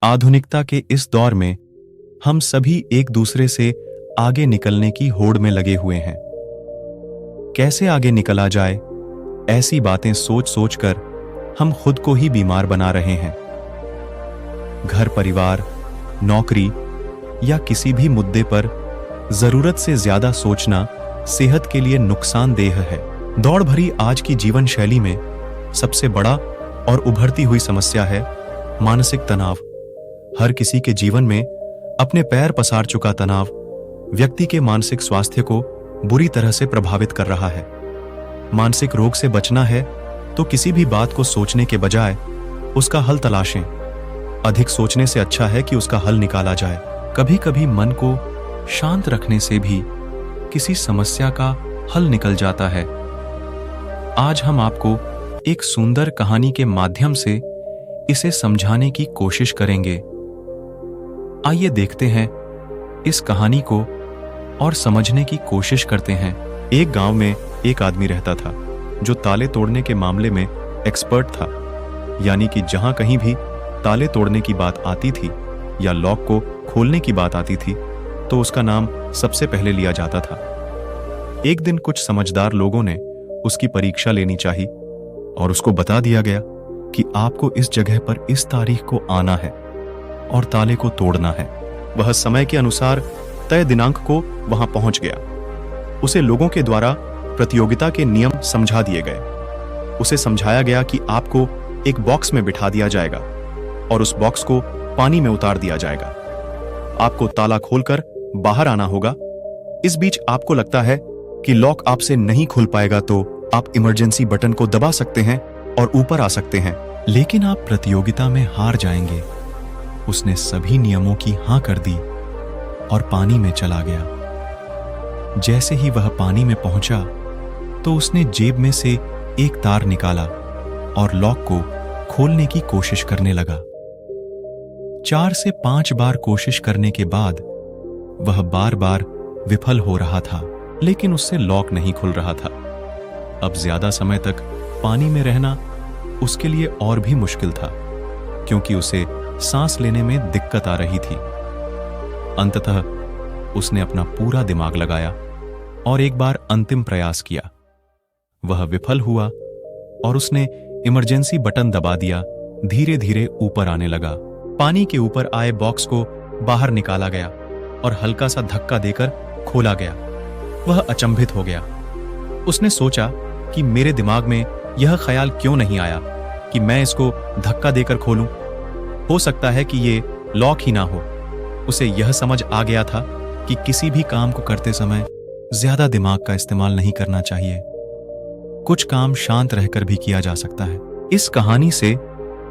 आधुनिकता के इस दौर में हम सभी एक दूसरे से आगे निकलने की होड़ में लगे हुए हैं। कैसे आगे निकला जाए, ऐसी बातें सोच सोचकर हम खुद को ही बीमार बना रहे हैं। घर, परिवार, नौकरी या किसी भी मुद्दे पर जरूरत से ज्यादा सोचना सेहत के लिए नुकसानदेह है। दौड़ भरी आज की जीवन शैली में सबसे बड़ा और उभरती हुई समस्या है मानसिक तनाव। हर किसी के जीवन में अपने पैर पसार चुका तनाव व्यक्ति के मानसिक स्वास्थ्य को बुरी तरह से प्रभावित कर रहा है। मानसिक रोग से बचना है तो किसी भी बात को सोचने के बजाय उसका हल तलाशें। अधिक सोचने से अच्छा है कि उसका हल निकाला जाए। कभी कभी मन को शांत रखने से भी किसी समस्या का हल निकल जाता है। आज हम आपको एक सुंदर कहानी के माध्यम से इसे समझाने की कोशिश करेंगे। आइए देखते हैं इस कहानी को और समझने की कोशिश करते हैं। एक गांव में एक आदमी रहता था जो ताले तोड़ने के मामले में एक्सपर्ट था। यानी कि जहां कहीं भी ताले तोड़ने की बात आती थी या लॉक को खोलने की बात आती थी तो उसका नाम सबसे पहले लिया जाता था। एक दिन कुछ समझदार लोगों ने उसकी परीक्षा लेनी चाहिए और उसको बता दिया गया कि आपको इस जगह पर इस तारीख को आना है और ताले को तोड़ना है। वह समय के अनुसार तय दिनांक को वहां पहुंच गया। उसे लोगों के द्वारा प्रतियोगिता के नियम समझा दिए गए। उसे समझाया गया कि आपको एक बॉक्स में बिठा दिया जाएगा और उस बॉक्स को पानी में उतार दिया जाएगा। आपको ताला खोलकर बाहर आना होगा। इस बीच आपको लगता है कि लॉक आपसे नहीं खुल पाएगा तो आप इमरजेंसी बटन को दबा सकते हैं और ऊपर आ सकते हैं, लेकिन आप प्रतियोगिता में हार जाएंगे। उसने सभी नियमों की हां कर दी और पानी में चला गया। जैसे ही वह पानी में पहुंचा तो उसने जेब में से एक तार निकाला और लॉक को खोलने की कोशिश करने लगा। 4 से 5 बार कोशिश करने के बाद वह बार बार विफल हो रहा था, लेकिन उससे लॉक नहीं खुल रहा था। अब ज्यादा समय तक पानी में रहना उसके लिए और भी मुश्किल था क्योंकि उसे सांस लेने में दिक्कत आ रही थी। अंततः उसने अपना पूरा दिमाग लगाया और एक बार अंतिम प्रयास किया। वह विफल हुआ और उसने इमरजेंसी बटन दबा दिया। धीरे धीरे ऊपर आने लगा। पानी के ऊपर आए बॉक्स को बाहर निकाला गया और हल्का सा धक्का देकर खोला गया। वह अचंभित हो गया। उसने सोचा कि मेरे दिमाग में यह ख्याल क्यों नहीं आया कि मैं इसको धक्का देकर खोलूं। हो सकता है कि ये लॉक ही ना हो। उसे यह समझ आ गया था कि किसी भी काम को करते समय ज्यादा दिमाग का इस्तेमाल नहीं करना चाहिए। कुछ काम शांत रहकर भी किया जा सकता है। इस कहानी से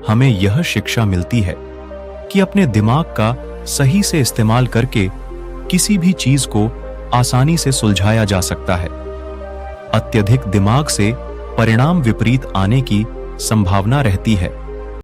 हमें यह शिक्षा मिलती है कि अपने दिमाग का सही से इस्तेमाल करके किसी भी चीज को आसानी से सुलझाया जा सकता है। अत्यधिक दिमाग से परिणाम विपरीत आने की संभावना रहती है।